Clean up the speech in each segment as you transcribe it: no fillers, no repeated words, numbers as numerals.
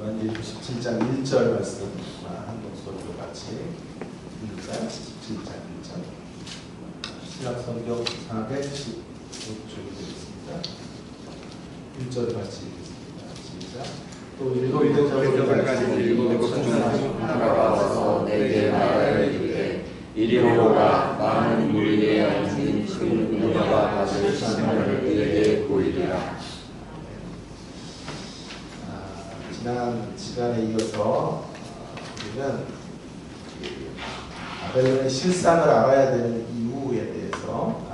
요한계시록 17장 1절 말씀 한 목소리로 같이 읽을까요? 17장 1절. 신약성경 415쪽이 되겠습니다. 1절 같이 읽겠습니다. 시작. 또 읽은 자들까지 읽고 청산하시고 나와서 내게 말하여 이르되 이리 오라 많은 무리에 앉은 큰 은혜가 받을 신앙을 그에게 보이리라. 지난 시간에 이어서 우리는 바벨론의 실상을 알아야 되는 이유에 대해서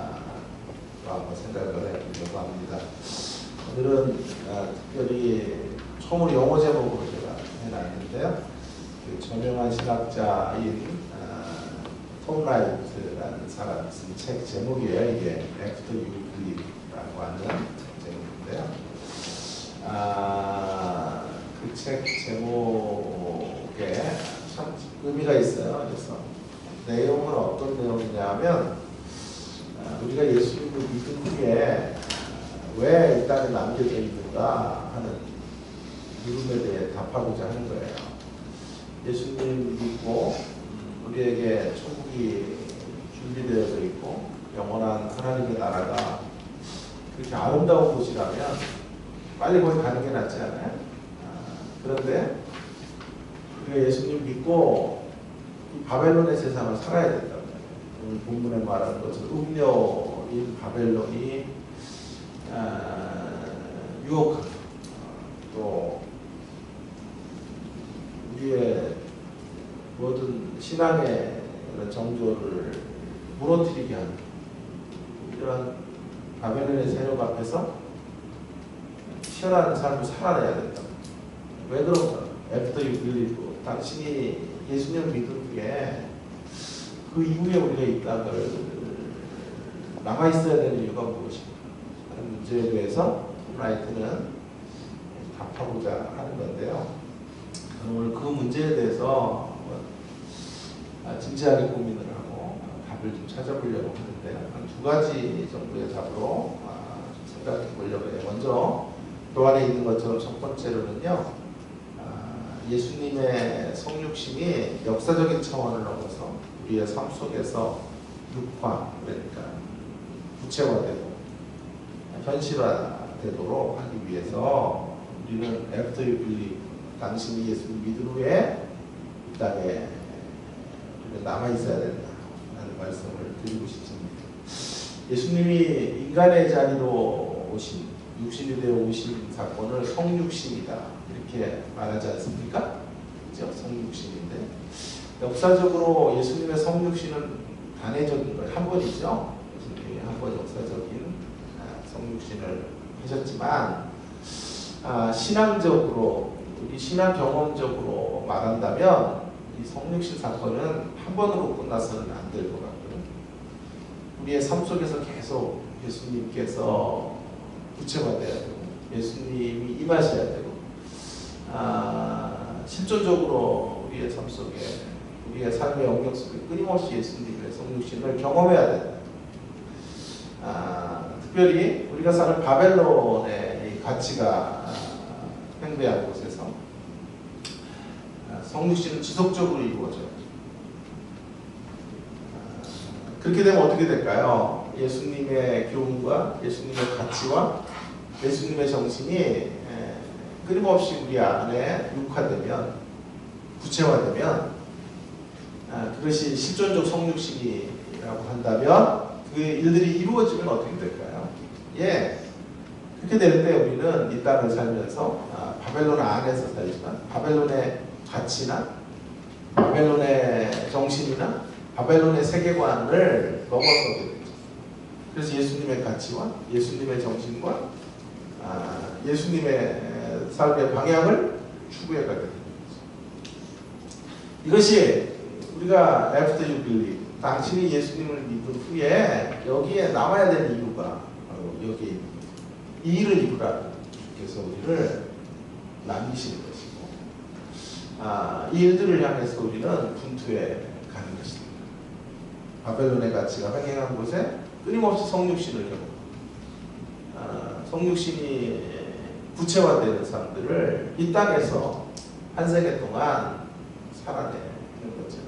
또 한번 생각을 해보려고 합니다. 오늘은 특별히 처음으로 영어 제목으로 제가 해놨는데요. 그 저명한 신학자인 톰 라이트라는 사람이 쓴 책 제목이에요. 이게 After You Believe라고 하는 제목인데요. 그 책 제목에 참 의미가 있어요. 그래서 내용은 어떤 내용이냐면 우리가 예수님을 믿은 후에 왜 이 땅에 남겨져 있는가 하는 물음에 대해 답하고자 하는 거예요. 예수님 믿고 우리에게 천국이 준비되어져 있고 영원한 하나님의 나라가 그렇게 아름다운 곳이라면 빨리 거기 가는 게 낫지 않아요? 그런데 우리가 예수님 믿고 이 바벨론의 세상을 살아야 된다고 해요. 오늘 본문에 말하는 것처럼 음녀인 바벨론이 유혹하고 또 우리의 모든 신앙의 정조를 무너뜨리게 하는 이런 바벨론의 세력 앞에서 치열한 삶을 살아내야 된다. 왜 그런가? After you believe. 당신이 예수님을 믿은 후에 그 이후에 우리가 이 땅을 남아있어야 되는 이유가 무엇인가 하는 문제에 대해서 톰 라이트는 답하고자 하는 건데요. 오늘 그 문제에 대해서 진지하게 고민을 하고 답을 좀 찾아보려고 하는데요. 한 두 가지 정도의 답으로 생각해 보려고 해요. 먼저 또 안에 있는 것처럼 첫 번째로는요. 예수님의 성육신이 역사적인 차원을 넘어서 우리의 삶 속에서 육화, 그러니까 구체화되고 현실화되도록 하기 위해서 우리는 After you believe, 당신이 예수님 믿은 후에 이 땅에 남아있어야 된다 하는 말씀을 드리고 싶습니다. 예수님이 인간의 자리로 오신, 육신이 되어 오신 사건을 성육신이다 이렇게 말하지 않습니까? 그렇죠? 성육신인데 역사적으로 예수님의 성육신은 단회적인 걸 한 번이죠. 예수님이 한 번 역사적인 성육신을 하셨지만 신앙적으로 우리 신앙 경험적으로 말한다면 이 성육신 사건은 한 번으로 끝나서는 안 될 것 같고요. 우리의 삶 속에서 계속 예수님께서 구체화돼야 되고 예수님이 임하셔야 되고 실존적으로 우리의 삶 속에 우리의 삶의 영역 속에 끊임없이 예수님의 성육신을 경험해야 된다. 특별히 우리가 사는 바벨론의 가치가 팽배한 곳에서 성육신은 지속적으로 이루어져요. 그렇게 되면 어떻게 될까요? 예수님의 교훈과 예수님의 가치와 예수님의 정신이 끊임없이 우리 안에 육화되면, 구체화되면 그것이 실존적 성육신이라고 한다면 그 일들이 이루어지면 어떻게 될까요? 그렇게 될 때 우리는 이 땅을 살면서 바벨론 안에서 살지만 바벨론의 가치나 바벨론의 정신이나 바벨론의 세계관을 넘어서게 되죠. 그래서 예수님의 가치와 예수님의 정신과 예수님의 삶의 방향을 추구해 가게 됩니다. 이것이 우리가 After you believe, 당신이 예수님을 믿은 후에 여기에 남아야 되는 이유가 바로 여기 이 일을 이루라고 주께서 우리를 남기시는 것이고 이 일들을 향해서 우리는 분투해 가는 것입니다. 바벨론의 가치가 횡행한 곳에 끊임없이 성육신을 경험합니다. 성육신이 구체화되는 사람들을 이 땅에서 한 세계 동안 살아내는 거죠.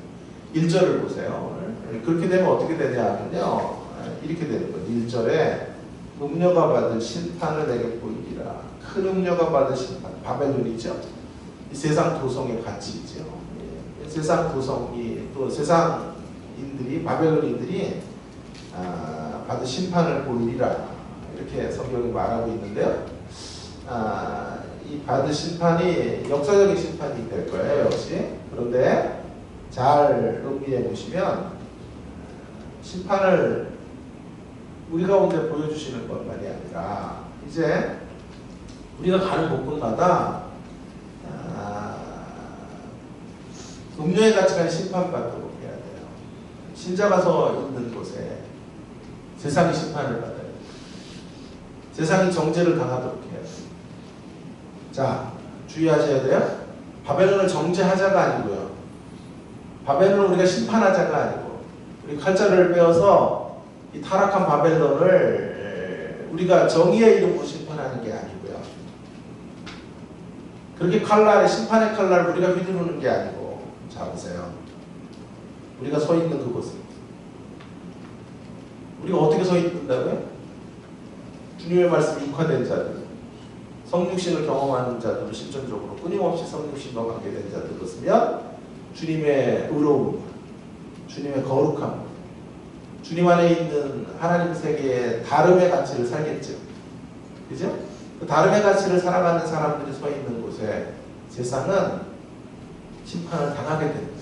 1절을 보세요. 오늘. 그렇게 되면 어떻게 되냐면요. 이렇게 되는 거예요. 1절에 음녀가 받을 심판을 내게 보이리라. 큰 음녀가 받을 심판. 바벨론이죠. 이 세상 도성의 가치이죠. 세상 도성이 또 세상인들이 바벨론인들이 받을 심판을 보이리라. 이렇게 성경이 말하고 있는데요. 이 받을 심판이 역사적인 심판이 될 거예요. 역시. 그런데 잘 음미해 보시면 심판을 우리 가운데 보여주시는 것만이 아니라 이제 우리가 가는 곳곳마다 음료의 가치가 심판받도록 해야 돼요. 신자가 서 있는 곳에 세상이 심판을 받아요. 세상이 정죄를 당하도록 해야 돼요. 자, 주의하셔야 돼요. 바벨론을 정죄하자가 아니고요. 바벨론을 우리가 심판하자가 아니고 우리 칼자를 빼어서 이 타락한 바벨론을 우리가 정의의 이름으로 심판하는 게 아니고요. 그렇게 칼날에 심판의 칼날을 우리가 휘두르는 게 아니고 자 보세요. 우리가 서 있는 그곳은 우리가 어떻게 서 있는다고요? 주님의 말씀이 육화된 자들, 성육신을 경험하는 자들은 실존적으로 끊임없이 성육신과 관계된 자들로 쓰면 주님의 의로움, 주님의 거룩함, 주님 안에 있는 하나님 세계의 다름의 가치를 살겠죠. 그죠? 그 다름의 가치를 살아가는 사람들이 서 있는 곳에 세상은 심판을 당하게 됩니다.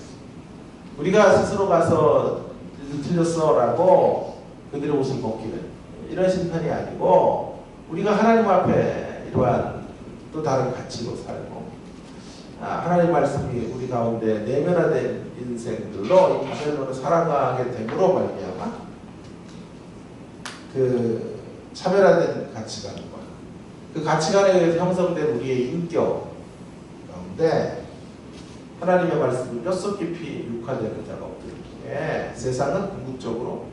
우리가 스스로 가서 틀렸어라고 그들의 옷을 벗기는 이런 심판이 아니고 우리가 하나님 앞에 이러한 또 다른 가치로 살고 하나님 말씀이 우리 가운데 내면화된 인생들로 이 바벨론을 살아가게 됨으로 말미암아 그 차별화된 가치관과 그 가치관에 의해서 형성된 우리의 인격 가운데 하나님의 말씀을 뼛속 깊이 육화되는 자가 없기에 세상은 궁극적으로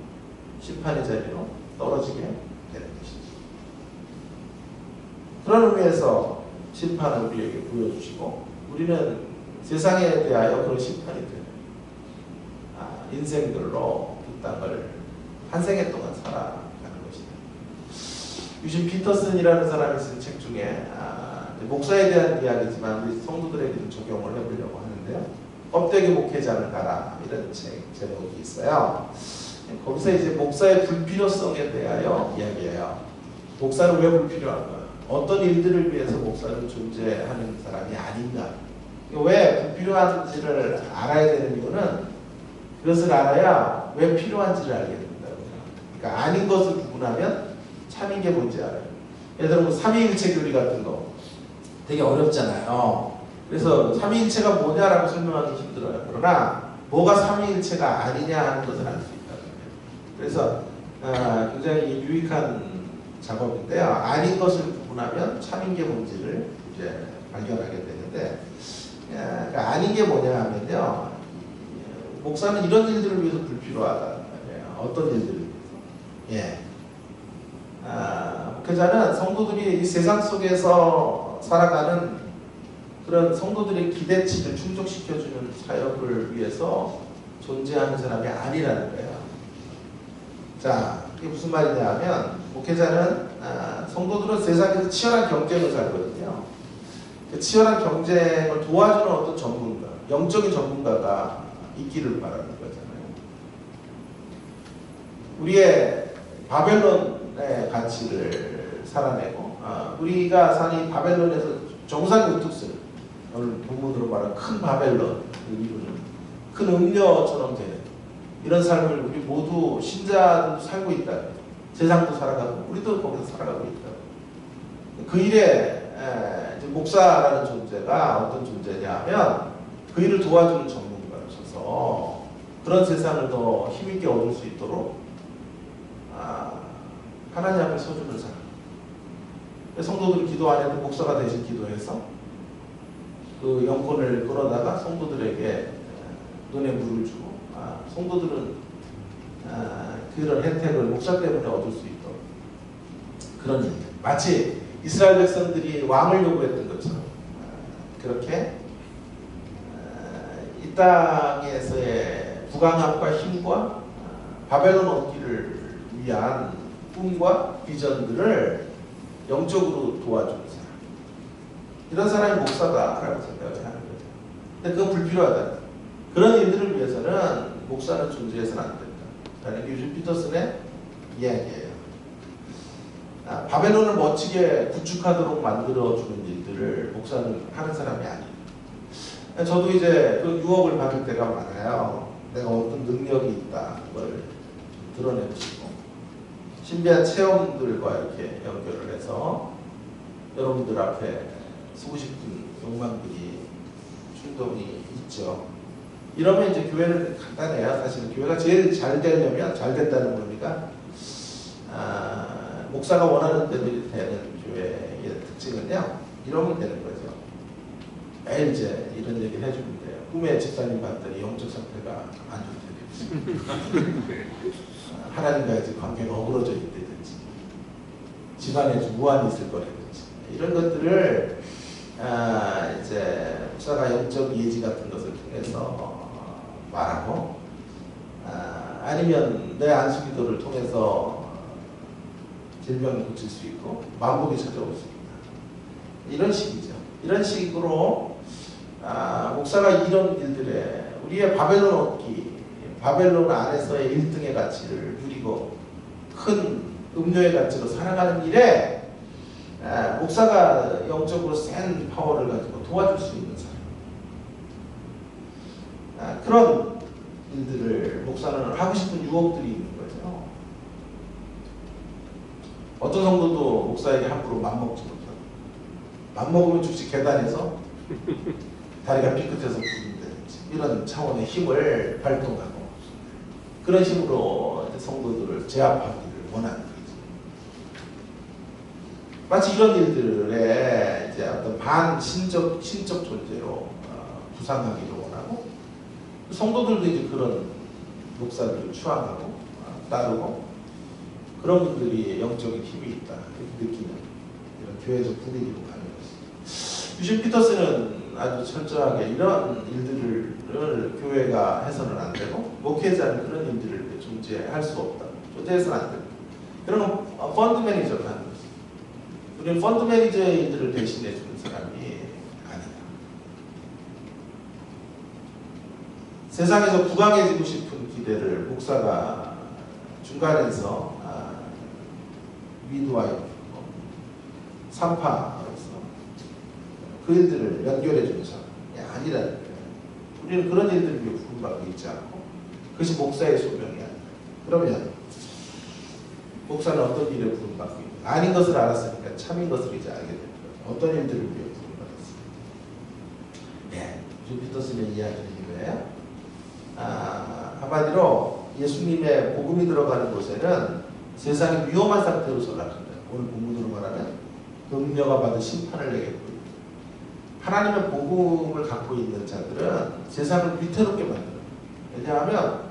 심판의 자리로 떨어지게 되는 것이죠. 그런 의미에서 심판을 우리에게 보여주시고 우리는 세상에 대하여 그런 심판이 되는 인생들로 이 땅을 한 생애 동안 살아가는 것이다. 유진 피터슨이라는 사람이 쓴 책 중에 목사에 대한 이야기지만 우리 성도들에게도 적용을 해보려고 하는데요. 껍데기 목회자를 가라 이런 책 제목이 있어요. 거기서 이제 목사의 불필요성에 대하여 이야기해요. 목사는 왜 불필요한가? 어떤 일들을 위해서 목사는 존재하는 사람이 아닌가? 왜 불필요한지를 알아야 되는 이유는 그것을 알아야 왜 필요한지를 알게 된다고요. 그러니까 아닌 것을 구분하면 참인 게 뭔지 알아요. 예를 들어 삼위일체 교리 같은 거 되게 어렵잖아요. 그래서 삼위일체가 뭐냐라고 설명하기 힘들어요. 그러나 뭐가 삼위일체가 아니냐 하는 것을 알 수 있다. 그래서 굉장히 유익한 작업인데요. 아닌 것을 구분하면 참인 게 뭔지를 이제 발견하게 되는데, 그러니까 아닌 게 뭐냐 하면요. 목사는 이런 일들을 위해서 불필요하다. 어떤 일들을 위해서? 목회자는 성도들이 이 세상 속에서 살아가는 그런 성도들의 기대치를 충족시켜주는 사역을 위해서 존재하는 사람이 아니라는 거예요. 자, 이게 무슨 말이냐 하면 목회자는 성도들은 세상에서 치열한 경쟁을 살거든요. 그 치열한 경쟁을 도와주는 어떤 전문가, 영적인 전문가가 있기를 바라는 거잖아요. 우리의 바벨론의 가치를 살아내고 우리가 사는 이 바벨론에서 정상 우뚝스는 오늘 본문으로 말하는 큰 바벨론을 이루는 큰 음녀처럼 되는 이런 삶을 우리 모두 신자들도 살고 있다. 세상도 살아가고 우리도 거기서 살아가고 있다. 그 일에 목사라는 존재가 어떤 존재냐 하면 그 일을 도와주는 전문가로서 그런 세상을 더 힘있게 얻을 수 있도록 하나님 앞에 서주는 사람. 성도들이 기도 안 해도 목사가 대신 기도해서 그 영혼을 끌어다가 성도들에게 눈에 물을 주고 성도들은 그런 혜택을 목사 때문에 얻을 수 있도록 그런 일. 마치 이스라엘 백성들이 왕을 요구했던 것처럼 그렇게 이 땅에서의 부강함과 힘과 바벨론 얻기를 위한 꿈과 비전들을 영적으로 도와주는 사람, 이런 사람이 목사다라고 생각을 하는 거죠. 근데 그건 불필요하다. 그런 일들을 위해서는 목사는 존재해서는 안 된다 라는 게 유진 피터슨의 이야기예요. 바벨론을 멋지게 구축하도록 만들어주는 일들을 목사는 하는 사람이 아니에요. 저도 이제 그 유혹을 받을 때가 많아요. 내가 어떤 능력이 있다, 그걸 드러내고 싶고, 신비한 체험들과 이렇게 연결을 해서 여러분들 앞에 서고 싶은 욕망들이, 충동이 있죠. 이러면 이제 교회는 간단해요. 사실은 교회가 제일 잘 되려면, 잘 된다는 겁니까? 목사가 원하는 대로 되는 교회의 특징은요, 이러면 되는 거죠. 매일 이제 이런 얘기를 해주면 돼요. 꿈에 집사님 봤더니 영적 상태가 안 좋다든지, 하나님과 이제 관계가 어그러져 있다든지, 집안에 좀 무한이 있을 거라든지, 이런 것들을 이제 목사가 영적 예지 같은 것을 통해서 말하고, 아니면 내 안수기도를 통해서 질병을 고칠 수 있고 만복이 찾아올 수 있다. 이런 식이죠. 이런 식으로 목사가 이런 일들에 우리의 바벨론 얻기, 바벨론 안에서의 1등의 가치를 누리고 큰 음료의 가치로 살아가는 일에 목사가 영적으로 센 파워를 가지고 도와줄 수 있는 사람, 그런 일들을 목사는 하고 싶은 유혹들이 있는 거죠. 어떤 성도도 목사에게 함부로 맘먹지 못하고, 맘먹으면 즉시 계단에서 다리가 삐끗해서 부른다든지, 이런 차원의 힘을 발동하고 그런 힘으로 성도들을 제압하기를 원하는 거죠. 마치 이런 일들에 이제 어떤 반신적 존재로 부상하기를 원하고, 성도들도 이제 그런 목사들을 추앙하고 따르고, 그런 분들이 영적인 힘이 있다 이렇게 느끼는 이런 교회적 분위기로 가는 것입니다. 유진 피터스는 아주 철저하게 이런 일들을 교회가 해서는 안 되고, 목회자는 그런 일들을 존재할 수 없다, 존재해서는 안 된다. 그런 건 펀드 매니저가 하는 것입니다. 우리는 펀드 매니저의 일들을 대신해 주는 사람이 아니다. 세상에서 부강해지고 싶은 기대를 목사가 중간에서 위드와이프, 산파로서 그 일들을 연결해 주는 사람이 아니라는 거예요. 우리는 그런 일들을 위해 부름받고 있지 않고, 그것이 목사의 소명이 아니다. 그러면 목사는 어떤 일에 부름받고 있는가? 아닌 것을 알았으니까 참인 것을 이제 알게 됩니다. 어떤 일들을 위해 부름받았습니다. 네, 유진 피터슨의 이야기는 이거예요. 한마디로 예수님의 복음이 들어가는 곳에는 세상이 위험한 상태로 전락한다. 오늘 본문으로 말하면 음녀가 받은 심판을 내게 보입니다. 하나님의 복음을 갖고 있는 자들은 세상을 위태롭게 만들어요. 왜냐하면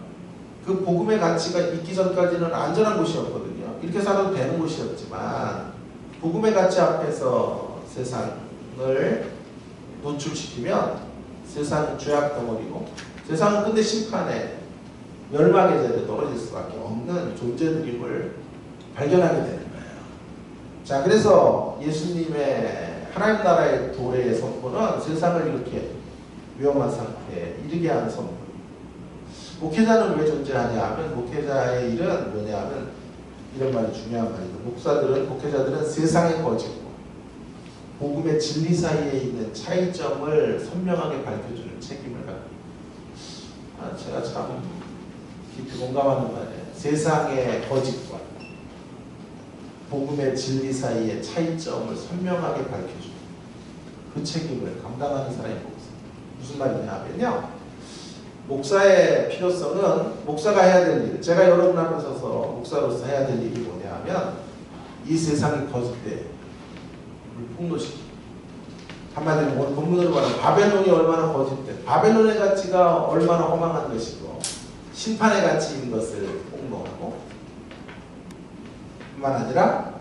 그 복음의 가치가 있기 전까지는 안전한 곳이었거든요. 이렇게 살아도 되는 곳이었지만, 복음의 가치 앞에서 세상을 노출시키면 세상은 죄악 덩어리고, 세상은 끝내 심판에 멸망의 자리에 떨어질 수밖에 없는 존재들임을 발견하게 되는 거예요. 자, 그래서 예수님의 하나님 나라의 도래의 선포는 세상을 이렇게 위험한 상태에 이르게 하는 선포. 목회자는 왜 존재하냐 하면, 목회자의 일은 뭐냐면, 이런 말이 중요한 말이죠. 목회자들은 세상의 거짓과 복음의 진리 사이에 있는 차이점을 선명하게 밝혀주는 책임을 갖고 있습니다. 제가 참 깊이 공감하는 말이에요. 세상의 거짓과 복음의 진리 사이의 차이점을 선명하게 밝혀주는 그 책임을 감당하는 사람이 목사. 무슨 말이냐 하면요, 목사의 필요성은 목사가 해야 될 일, 제가 여러분 앞에 서서 목사로서 해야 될 일이 뭐냐 하면, 이 세상의 거짓대를 폭로시키고, 한마디로 오늘 본문으로 말하면 바벨론이 얼마나 거짓돼, 바벨론의 가치가 얼마나 허망한 것이고 심판의 가치인 것을 폭로하고, 뿐만 아니라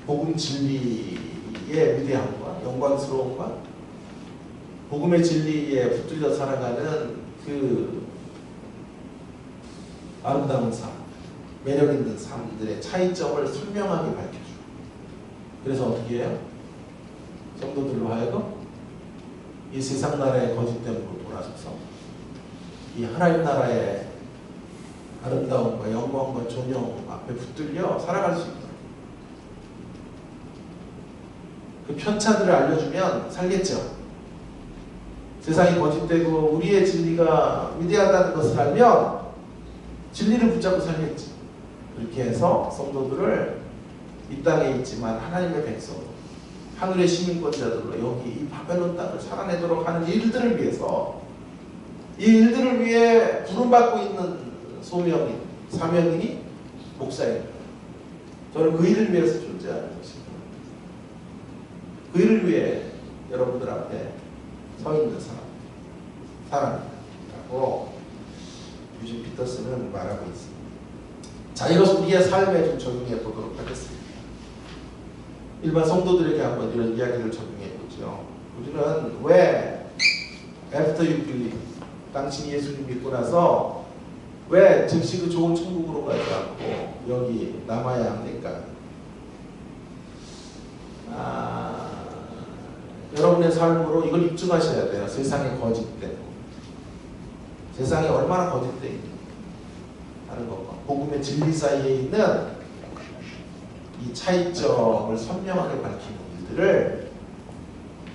복음 진리의 위대함과 영광스러움과 복음의 진리에 붙들려 살아가는 그 아름다운 삶, 매력 있는 삶들의 차이점을 선명하게 밝혀줘요. 그래서 어떻게 해요? 성도들로 하여금 이 세상 나라의 거짓됨으로 돌아서서 이 하나님 나라의 아름다움과 영광과 존영 앞에 붙들려 살아갈 수 있다. 그 편차들을 알려주면 살겠죠. 세상이 거짓되고 우리의 진리가 위대하다는 것을 알면 진리를 붙잡고 살겠지. 그렇게 해서 성도들을 이 땅에 있지만 하나님의 백성, 하늘의 시민권자들로 여기 이 바벨론 땅을 살아내도록 하는 일들을 위해서, 이 일들을 위해 부름받고 있는 소명인, 사명인이 목사입니다. 저는 그 일을 위해서 존재하는 것입니다. 그 일을 위해 여러분들 앞에 서 있는 사람이라고 유진 피터슨은 말하고 있습니다. 자, 이것을 우리의 삶에 좀 적용해 보도록 하겠습니다. 일반 성도들에게 한번 이런 이야기를 적용해 보죠. 우리는 왜 after you believe, 당신이 예수님 믿고 나서 왜 즉시 그 좋은 천국으로 가지 않고 여기 남아야 합니까? 여러분의 삶으로 이걸 입증하셔야 돼요. 세상의 거짓됨, 세상이 얼마나 거짓되어 있는지 하는 것과 복음의 진리 사이에 있는 이 차이점을 선명하게 밝히는 일들을,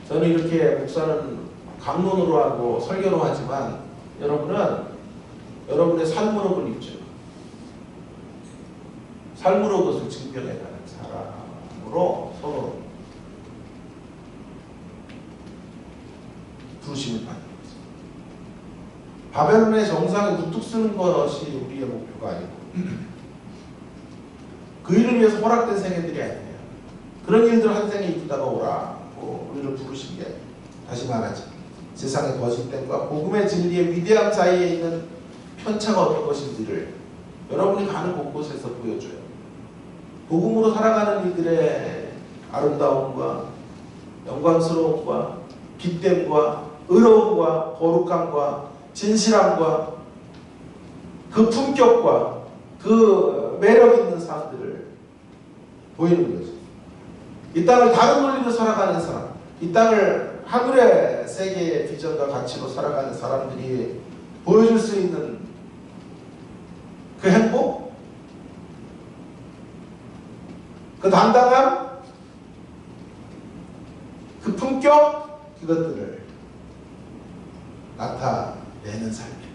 저는 이렇게 목사는 강론으로 하고 설교로 하지만 여러분은 여러분의 삶으로 그걸 입죠. 삶으로 그것을 증명해가는 사람으로 서로 부르심을 받는 거죠. 바벨론의 정상에 우뚝 쓰는 것이 우리의 목표가 아니고 그 일을 위해서 허락된 생애들이 아니에요. 그런 일들 한 생에 이루다가 오라고 우리를 부르신 게, 다시 말하지, 세상의 거짓됨과 복음의 진리의 위대함 사이에 있는 편차가 어떤 것인지를 여러분이 가는 곳곳에서 보여줘요. 복음으로 살아가는 이들의 아름다움과 영광스러움과 빛됨과 의로움과 거룩함과 진실함과 그 품격과 그 매력 있는 삶들을 보이는 거죠. 이 땅을 다른 논리로 살아가는 사람, 이 땅을 하늘의 세계의 비전과 가치로 살아가는 사람들이 보여줄 수 있는 그 행복, 그 당당함, 그 품격, 이것들을 나타내는 삶이에요.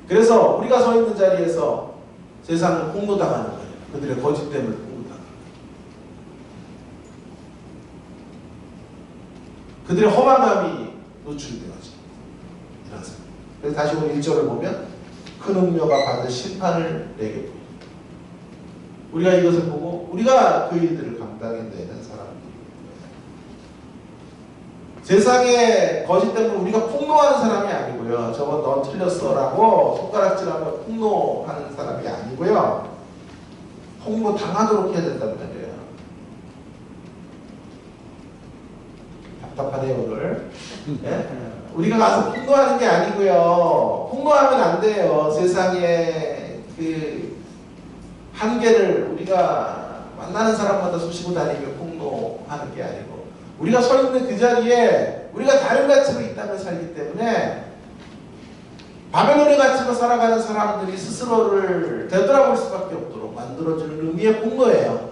그래서 우리가 서 있는 자리에서 세상을 폭로당하는 거예요. 그들의 거짓됨을 폭로당하는 거예요. 그들의 허망함이 노출되어져. 이런 삶. 그래서 다시 오늘 1절을 보면 큰 음료가 받을 심판을 내게 보입니다. 우리가 이것을 보고 우리가 그 일들을 감당해내는 사람들이에요. 세상의 거짓 때문에 우리가 폭로하는 사람이 아니고요. 저건 넌 틀렸어라고 손가락질하며 폭로하는 사람이 아니고요. 폭로 당하도록 해야 된단 말이에요. 답답하네요 오늘. 네? 우리가 가서 폭로하는 게 아니고요. 폭로하면 안 돼요. 세상의 그 한계를 우리가 만나는 사람마다 쑤시고 다니며 폭로하는 게 아니고, 우리가 서 있는 그 자리에 우리가 다른 가치로 이 땅을 살기 때문에 바벨론의 가치로 살아가는 사람들이 스스로를 되돌아볼 수밖에 없도록 만들어주는 의미의 폭로예요.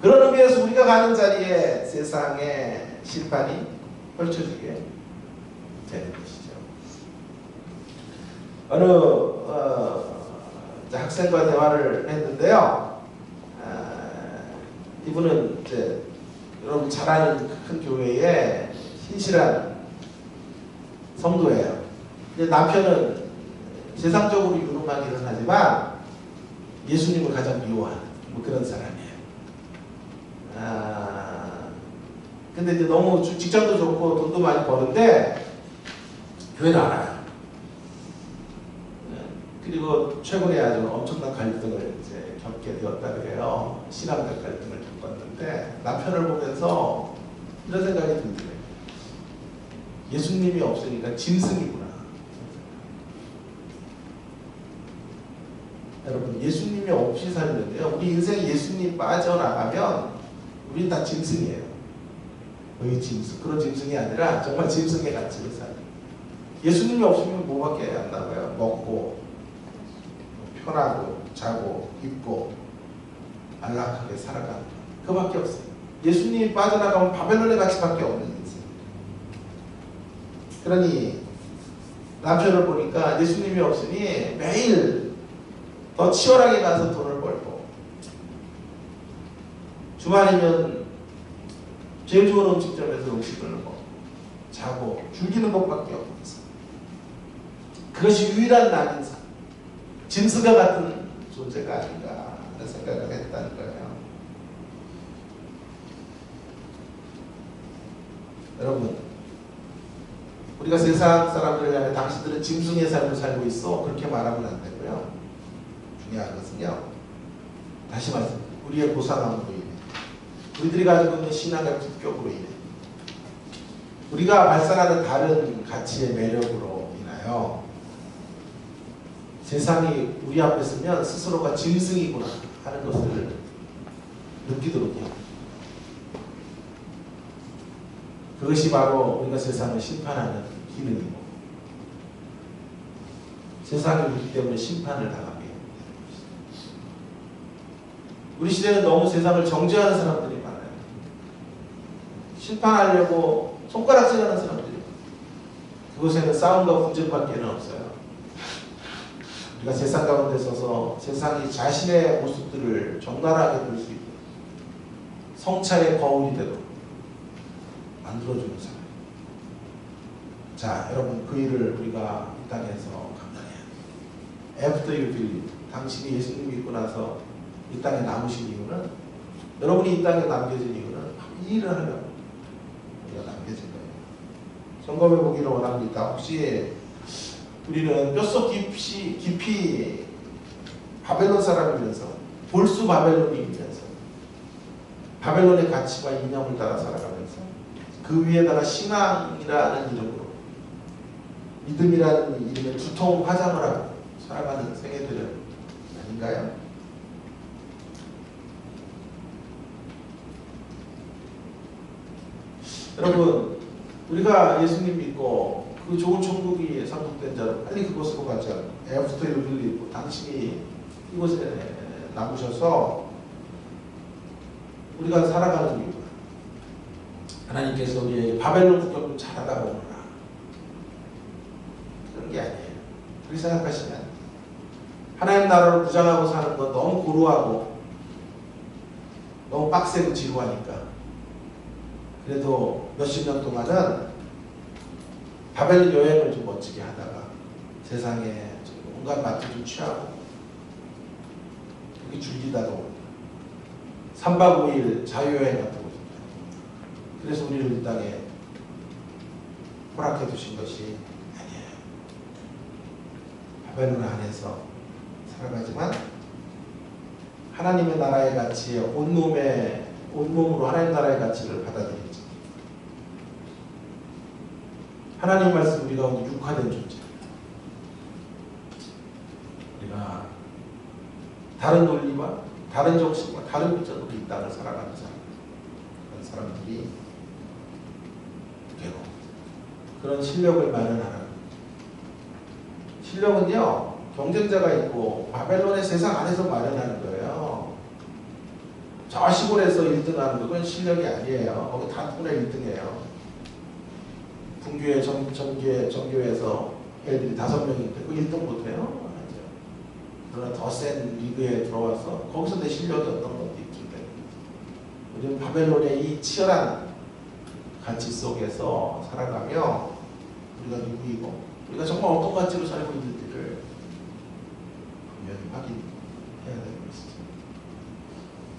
그런 의미에서 우리가 가는 자리에 세상의 심판이 펼쳐지게 되는 것이죠. 어느 학생과 대화를 했는데요. 이분은 이제 여러분 잘 아는 큰 교회의 신실한 성도예요. 근데 남편은 세상적으로 유능하기는 하지만 예수님을 가장 미워하는 뭐 그런 사람이에요. 근데 이제 너무 직장도 좋고 돈도 많이 버는데 교회를 안 와요. 그리고 최근에 아주 엄청난 갈등을 이제 겪게 되었다 그래요. 신앙적 갈등을 겪었는데 남편을 보면서 이런 생각이 들더래요. 예수님이 없으니까 짐승이구나. 여러분, 예수님이 없이 살는데요. 우리 인생에 예수님 빠져나가면 우린 다 짐승이에요. 거의 짐승. 그런 짐승이 아니라 정말 짐승의 가치를 살아요. 예수님이 없으면 뭐밖에 안 나와요? 먹고, 편하고, 자고, 입고, 안락하게 살아가는 것. 그밖에 없어요. 예수님이 빠져나가면 바벨론의 가치밖에 없는 인생. 그러니 남편을 보니까 예수님이 없으니 매일 더 치열하게 가서 돈을 벌고, 주말이면 제일 좋은 음식점에서 음식을 먹고, 자고, 즐기는 것밖에 없어요. 그것이 유일한 나인 삶, 짐승과 같은 존재가 아닌가 하는 생각을 했다는 거예요. 여러분, 우리가 세상 사람들을 향해 당신들은 짐승의 삶을 살고 있어, 그렇게 말하면 안 되고요. 중요한 것은요, 다시 말씀드립니다. 우리의 고상함으로 인해, 우리들이 가지고 있는 신앙의 품격으로 인해, 우리가 발산하는 다른 가치의 매력으로 인하여 세상이 우리 앞에 서면 스스로가 짐승이구나 하는 것을 느끼도록 해요. 그것이 바로 우리가 세상을 심판하는 기능이고, 세상이 우리 때문에 심판을 당하게 해요. 우리 시대는 너무 세상을 정죄하는 사람들이 많아요. 심판하려고 손가락질하는 사람들이 많아요. 그곳에는 싸움과 분쟁밖에는 없어요. 우리가 세상 가운데 서서 세상이 자신의 모습들을 적나라하게 볼 수 있도록, 성찰의 거울이 되도록 만들어주는 사람. 자, 여러분, 그 일을 우리가 이 땅에서 감당해야 돼요. After you believe, 당신이 예수님 믿고 나서 이 땅에 남으신 이유는, 여러분이 이 땅에 남겨진 이유는 이 일을 하려고 우리가 남겨진 거예요. 점검해 보기를 원합니다. 혹시 우리는 뼛속 깊이 바벨론 사람이면서, 볼수 바벨론이면서, 바벨론의 가치와 이념을 따라 살아가면서, 그 위에다가 신앙이라는 이름으로, 믿음이라는 이름에 두통 화장을 하고 살아가는 생애들은 아닌가요? 여러분, 우리가 예수님 믿고 그 좋은 천국이 상속된 자로 빨리 그곳으로 가자. After you believe, 당신이 이곳에 남으셔서 우리가 살아가는 이유가, 하나님께서 우리의 바벨론 국경 좀 잘하다 보느라 그런 게 아니에요. 그렇게 생각하시면 안 돼요. 하나님 나라를 부장하고 사는 건 너무 고루하고 너무 빡세고 지루하니까, 그래도 몇십 년 동안은 바벨론 여행을 좀 멋지게 하다가 세상에 온갖 맛도 좀 취하고 그렇게 즐기다가 옵니다. 3박 5일 자유여행 같은 거. 그래서 우리를 이 땅에 허락해 주신 것이 아니에요. 바벨론 안에서 살아가지만 하나님의 나라의 가치에 온몸으로 하나님 나라의 가치를 받아들이죠. 하나님 말씀 우리 가운데 육화된 존재. 우리가 다른 논리와 다른 정신과 다른 비전으로 이 땅을 살아가는 사람, 그런 사람들이 그런 실력을 마련하라. 실력은요, 경쟁자가 있고 바벨론의 세상 안에서 마련하는 거예요. 저 시골에서 1등하는 그건 실력이 아니에요. 거기 단군의 1등이에요. 분교회, 정교회에서 애들이 5명인데 그 1등 못해요. 그러나 더 센 리그에 들어와서 거기서 내 실력이 어떤 것도 있기 때문에 우리는 바벨론의 이 치열한 가치 속에서 살아가며 우리가 누구이고 우리가 정말 어떤 가치로 살고 있는지를 분명히 확인해야 되는 것이죠.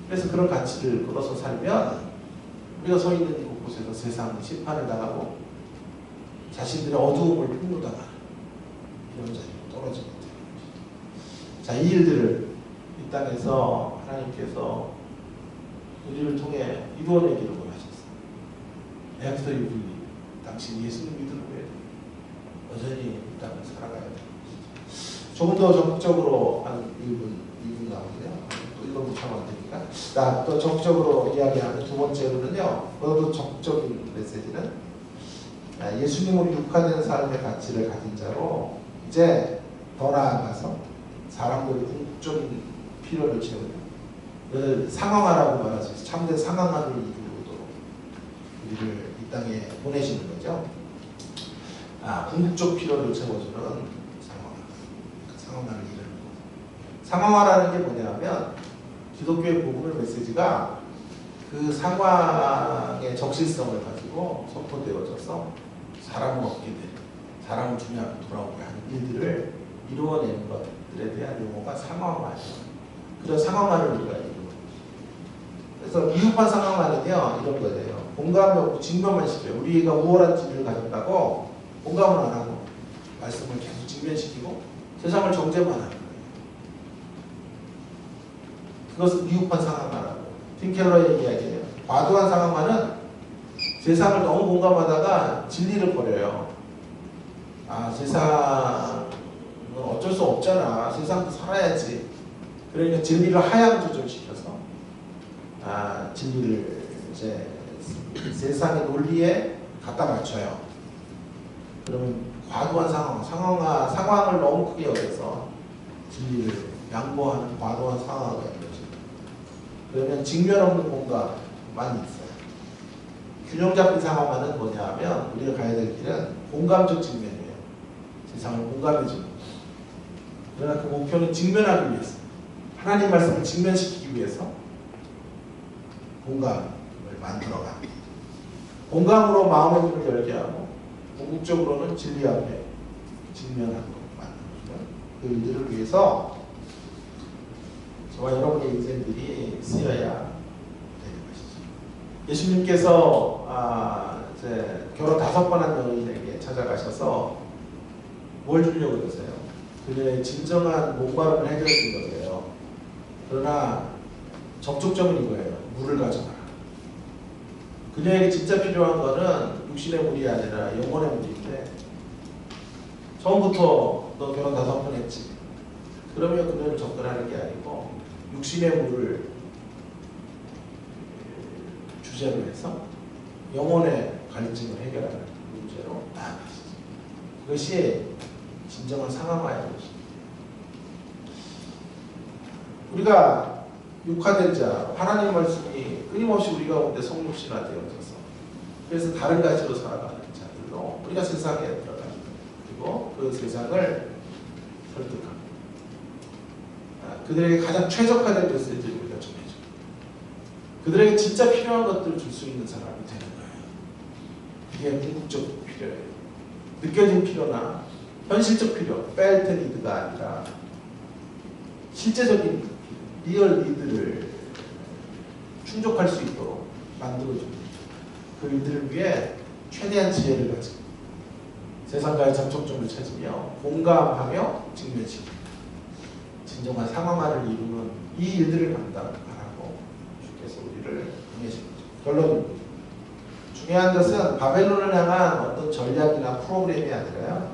그래서 그런 가치를 끌어서 살면 우리가 서 있는 이곳에서 세상 심판을 당하고 자신들의 어두움을 폭로당하는 이런 자리로 떨어지게 되는 것이죠. 자, 이 일들을 이 땅에서 하나님께서 우리를 통해 이루어내기를 원하셨어요. After you believe, 당신이 예수님 믿는 후에 여전히 이 땅을 살아가야 돼. 조금 더 적극적으로 한 2분 나오고요. 또 이거 못하면 안 되니까. 또 적극적으로 이야기하는 두 번째로는요. 더 적극적인 메시지는 예수님으로 육화된 삶의 가치를 가진 자로 이제 더 나아가서 사람들의 궁극적인 필요를 채우는 상황화라고 말할 수 있어요. 참된 상황화를 이루도록 우리를 이 땅에 보내시는 거죠. 궁극적 필요를 채워주는 상황화를 이루는 거. 상황화라는 게 뭐냐면 기독교의 복음의 메시지가 그 상황의 적실성을 가지고 선포되어져서 사람을 얻게 되는, 사람을 주님으로 돌아오게 하는 일들을 이루어내는 것들에 대한 용어가 상황화예요. 그런 상황화를 우리가 이루는 거죠. 그래서 미흡한 상황화는요 이런 거예요. 공감이 없고 직면만 시켜요. 우리가 우월한 진리를 가졌다고 공감을 안 하고 말씀을 계속 직면시키고 세상을 정죄만 하는 거예요. 그것은 미흡한 상황화라고. 팀 켈러의 이야기예요. 과도한 상황화는 세상을 너무 공감하다가 진리를 버려요. 세상은 어쩔 수 없잖아. 세상도 살아야지. 그러니까 진리를 하향 조절시켜서 진리를 이제 세상의 논리에 갖다 맞춰요. 그러면 과도한 상황을 너무 크게 여겨서 진리를 양보하는 과도한 상황이 이루어집니다. 그러면 직면 없는 공감만 있어요. 균형 잡힌 상황화는 뭐냐 하면 우리가 가야 될 길은 공감적 직면이에요. 세상을 공감해주는 거예요. 그러나 그 목표는 직면하기 위해서, 하나님 말씀을 직면시키기 위해서 공감을 만들어갑니다. 공감으로 마음의 문을 열게 하고 궁극적으로는 진리 앞에 직면하도록 만들어주는 그 일들을 위해서 저와 여러분의 인생들이 쓰여야 되는 것이죠. 예수님께서 이제 결혼 5번 한 여인에게 찾아가셔서 뭘 주려고 그러세요? 그녀의 진정한 목마름을 해결해 준 거예요. 그러나 적극적은 이거예요. 물을 가져가라. 그녀에게 진짜 필요한 거는 육신의 물이 아니라 영혼의 물인데 처음부터 너 결혼 5번 했지. 그러면 그녀를 접근하는 게 아니고 육신의 물을 주제로 해서 영혼의 갈증을 해결하는 문제로 나아가시죠. 그것이 진정한 상황화의 것입니다. 우리가 육화된 자, 하나님 말씀이 끊임없이 우리 가운데 성육신화되어져서 그래서 다른 가지로 살아가는 자들로 우리가 세상에 들어갑니다. 그리고 그 세상을 설득합니다. 그들에게 가장 최적화된 메시지를 우리가 전해줍니다. 그들에게 진짜 필요한 것들을 줄 수 있는 사람이 되는 거예요. 이게 궁극적 필요예요. 느껴진 필요나 현실적 필요, felt need가 아니라 실제적인 리얼 니드를 충족할 수 있도록 만들어줍니다. 그 일들을 위해 최대한 지혜를 가지고 세상과의 접촉점을 찾으며 공감하며 직면시키고 진정한 상황화를 이루는 이 일들을 감당하라고 주께서 우리를 보내신 거죠. 결론입니다. 중요한 것은 바벨론을 향한 어떤 전략이나 프로그램이 아니라요.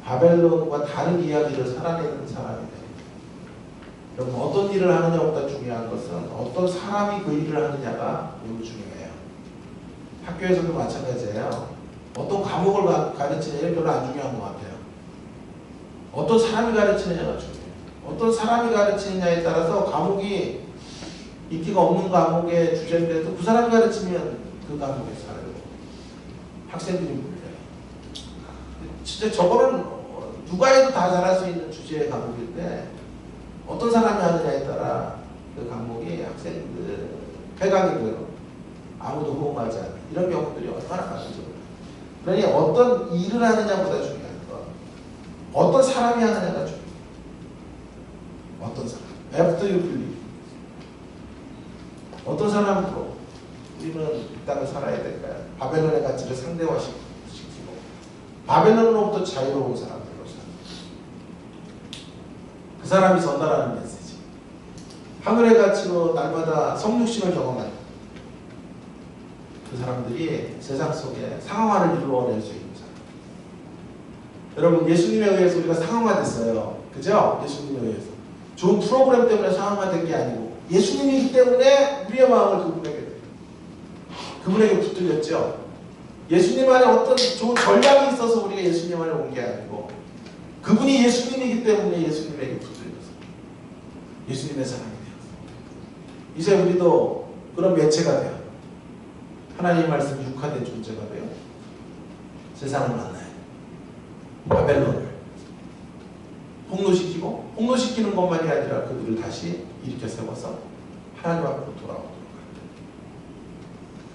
바벨론과 다른 이야기를 살아내는 사람이 됩니다. 여러분 어떤 일을 하느냐보다 중요한 것은 어떤 사람이 그 일을 하느냐가 매우 중요해요. 학교에서도 마찬가지예요. 어떤 과목을 가르치느냐는 별로 안 중요한 것 같아요. 어떤 사람이 가르치느냐가 중요해요. 어떤 사람이 가르치느냐에 따라서 과목이 인기가 없는 과목의 주제인데도 그 사람이 가르치면 그 과목에 살고 학생들이 몰려요. 진짜 저거는 누가 해도 다 잘할 수 있는 주제의 과목인데 어떤 사람이 하느냐에 따라 그 과목이 학생들 폐강이 되고 아무도 호응하지 않는 이런 경우들이 얼마나 많은지 몰라요. 그러니 어떤 일을 하느냐보다 중요한 건 어떤 사람이 하느냐가 중요해요. 어떤 사람. After you believe. 어떤 사람으로 우리는 이 땅을 살아야 될까요? 바벨론의 가치를 상대화시키고 바벨론으로부터 자유로운 사람들로 사는 그 사람이 전달하는 메시지. 하늘의 가치로 날마다 성육신을 경험하는 그 사람들이 세상 속에 상황화를 이루어낼 수 있는 사람. 여러분, 예수님에 의해서 우리가 상황화됐어요. 그죠? 예수님에 의해서. 좋은 프로그램 때문에 상황화된 게 아니고 예수님이기 때문에 우리의 마음을 그분에게 붙들렸죠. 예수님 안에 어떤 좋은 전략이 있어서 우리가 예수님 안에 온 게 아니고 그분이 예수님이기 때문에 예수님에게 붙들렸어요. 예수님의 사람이 되었어요. 이제 우리도 그런 매체가 돼요. 하나님의 말씀이 육화된 존재가 돼요. 세상을 만나요. 바벨론을 폭로시키고 폭로시키는 것만이 아니라 그들을 다시 일으켜 세워서 하나님 앞으로 돌아오도록 합니다.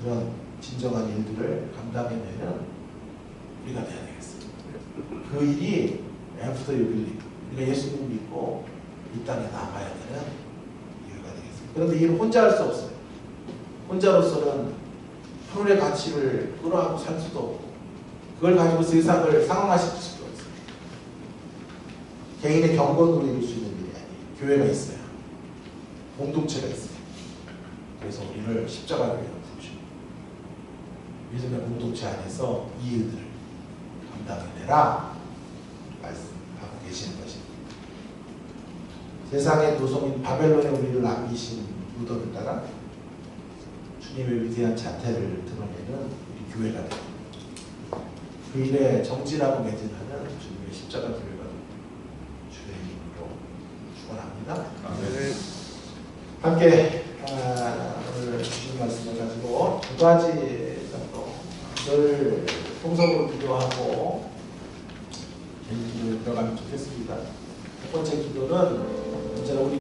그런 진정한 일들을 감당해내는 우리가 돼야 되겠습니다. 그 일이 애프터 유빌리, 우리가 예수님 믿고 이 땅에 남아야 되는 이유가 되겠습니다. 그런데 이를 혼자 할 수 없어요. 혼자로서는 하늘의 가치를 끌어안고 살 수도 없고 그걸 가지고 세상을 상황화시킬 수도 없어요. 개인의 경건으로 이룰 수 있는 일이 아니에요. 교회가 있어요. 공동체가 있어요. 그래서 우리를 십자가를 위해 부르십니다. 믿음의 공동체 안에서 이 일들을 감당해내라 말씀하고 계시는 것입니다. 세상의 노성인 바벨론에 우리를 남기신 무덤을 따라 주님의 위대한 자태를 드러내는 우리 교회가 됩니다. 그 일에 정진하고 매진하는 주님의 십자가 교회가 주의 이름으로 축원합니다. 함께 오늘 주신 말씀을 가지고 두 가지 정도 늘 통성으로 기도하고 개인 기도에 들어가면 좋겠습니다. 첫 번째 기도는 언제나 우리